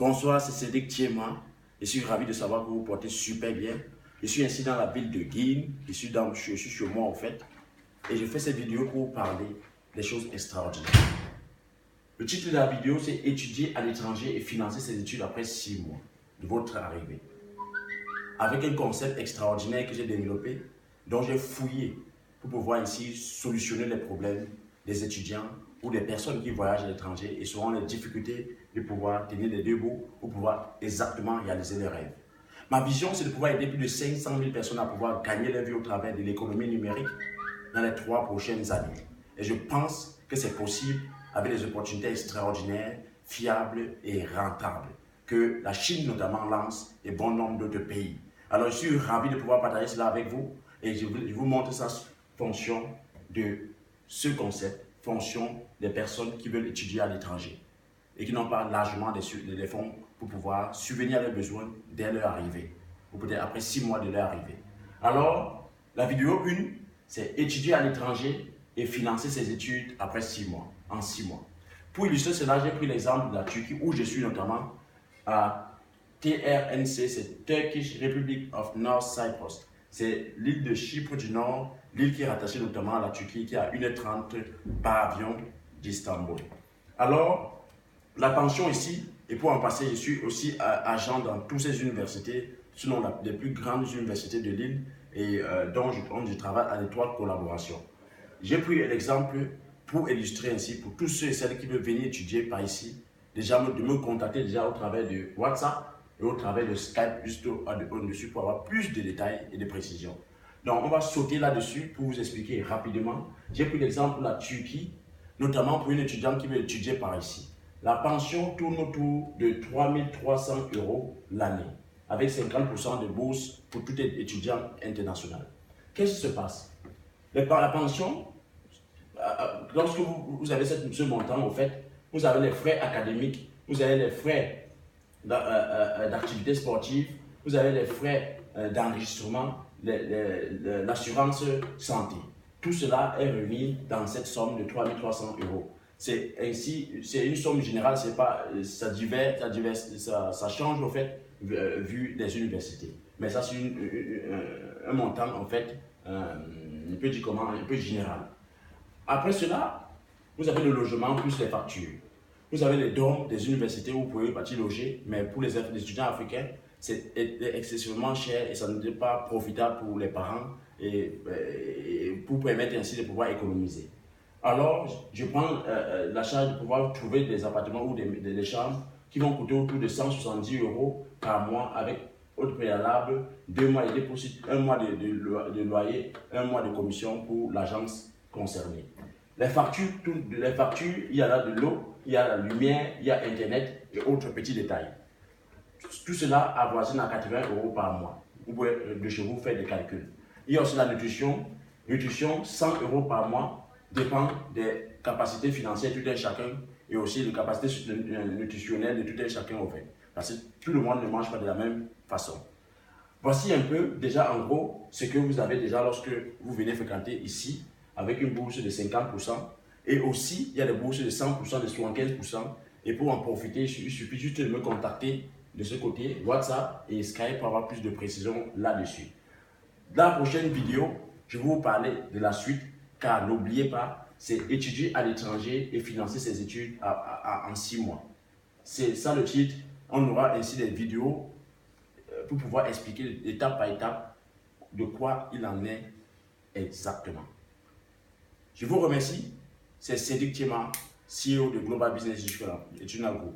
Bonsoir, c'est Cédric Thiema. Je suis ravi de savoir que vous vous portez super bien. Je suis ainsi dans la ville de Guine. Je suis chez moi en fait. Et je fais cette vidéo pour vous parler des choses extraordinaires. Le titre de la vidéo, c'est étudier à l'étranger et financer ses études après 6 mois de votre arrivée. Avec un concept extraordinaire que j'ai développé, dont j'ai fouillé pour pouvoir ainsi solutionner les problèmes des étudiants ou des personnes qui voyagent à l'étranger et seront les difficultés de pouvoir tenir les deux bouts pour pouvoir exactement réaliser leurs rêves. Ma vision, c'est de pouvoir aider plus de 500 000 personnes à pouvoir gagner leur vie au travers de l'économie numérique dans les 3 prochaines années. Et je pense que c'est possible avec des opportunités extraordinaires, fiables et rentables que la Chine notamment lance et bon nombre d'autres pays. Alors je suis ravi de pouvoir partager cela avec vous et je vous montre sa fonction de ce concept, fonction des personnes qui veulent étudier à l'étranger et qui n'ont pas largement des fonds pour pouvoir subvenir à leurs besoins dès leur arrivée ou peut-être après 6 mois de leur arrivée. Alors, la vidéo 1, c'est étudier à l'étranger et financer ses études après 6 mois, en 6 mois. Pour illustrer cela, j'ai pris l'exemple de la Turquie où je suis notamment à TRNC, c'est Turkish Republic of North Cyprus. C'est l'île de Chypre du Nord, l'île qui est rattachée notamment à la Turquie, qui est à 1h30 par avion d'Istanbul. Alors, la pension ici, et pour en passer, je suis aussi agent dans toutes ces universités, sinon les plus grandes universités de l'île, et dont je travaille à l'étroite collaboration. J'ai pris l'exemple pour illustrer ainsi, pour tous ceux et celles qui veulent venir étudier par ici, déjà de me contacter déjà au travers de WhatsApp et au travers de Skype, juste au-dessus pour avoir plus de détails et de précisions. Donc, on va sauter là-dessus pour vous expliquer rapidement. J'ai pris l'exemple de la Turquie, notamment pour une étudiante qui veut étudier par ici. La pension tourne autour de 3 300 € l'année, avec 50% de bourse pour tout étudiant international. Qu'est-ce qui se passe? La pension, lorsque vous avez ce montant, en fait, vous avez les frais académiques, vous avez les frais d'activité sportive, vous avez les frais d'enregistrement, l'assurance santé. Tout cela est remis dans cette somme de 3 300 €. C'est une somme générale, c'est pas, ça change en fait vu des universités. Mais ça c'est un montant en fait, un peu général. Après cela, vous avez le logement plus les factures. Vous avez les dons des universités où vous pouvez partir loger, mais pour les étudiants africains, c'est excessivement cher et ça n'est pas profitable pour les parents et pour permettre ainsi de pouvoir économiser. Alors, je prends la charge de pouvoir trouver des appartements ou des chambres qui vont coûter autour de 170 € par mois avec au préalable 2 mois de dépôt, 1 mois de loyer, 1 mois de commission pour l'agence concernée. Les factures, il y a là de l'eau, il y a la lumière, il y a Internet et autres petits détails. Tout cela avoisine à 80 € par mois. Vous pouvez de chez vous faire des calculs. Il y a aussi la nutrition. Nutrition, 100 € par mois, dépend des capacités financières de tout un chacun et aussi des capacités nutritionnelles de tout un chacun au fait. Parce que tout le monde ne mange pas de la même façon. Voici un peu, déjà en gros, ce que vous avez déjà lorsque vous venez fréquenter ici, avec une bourse de 50%. Et aussi, il y a des bourses de 100%, de 75%. Et pour en profiter, il suffit juste de me contacter de ce côté, WhatsApp et Skype pour avoir plus de précision là-dessus. Dans la prochaine vidéo, je vais vous parler de la suite, car n'oubliez pas, c'est étudier à l'étranger et financer ses études en 6 mois. C'est ça le titre. On aura ainsi des vidéos pour pouvoir expliquer étape par étape de quoi il en est exactement. Je vous remercie. C'est Cédric Thiema, CEO de Global Business Educational Group.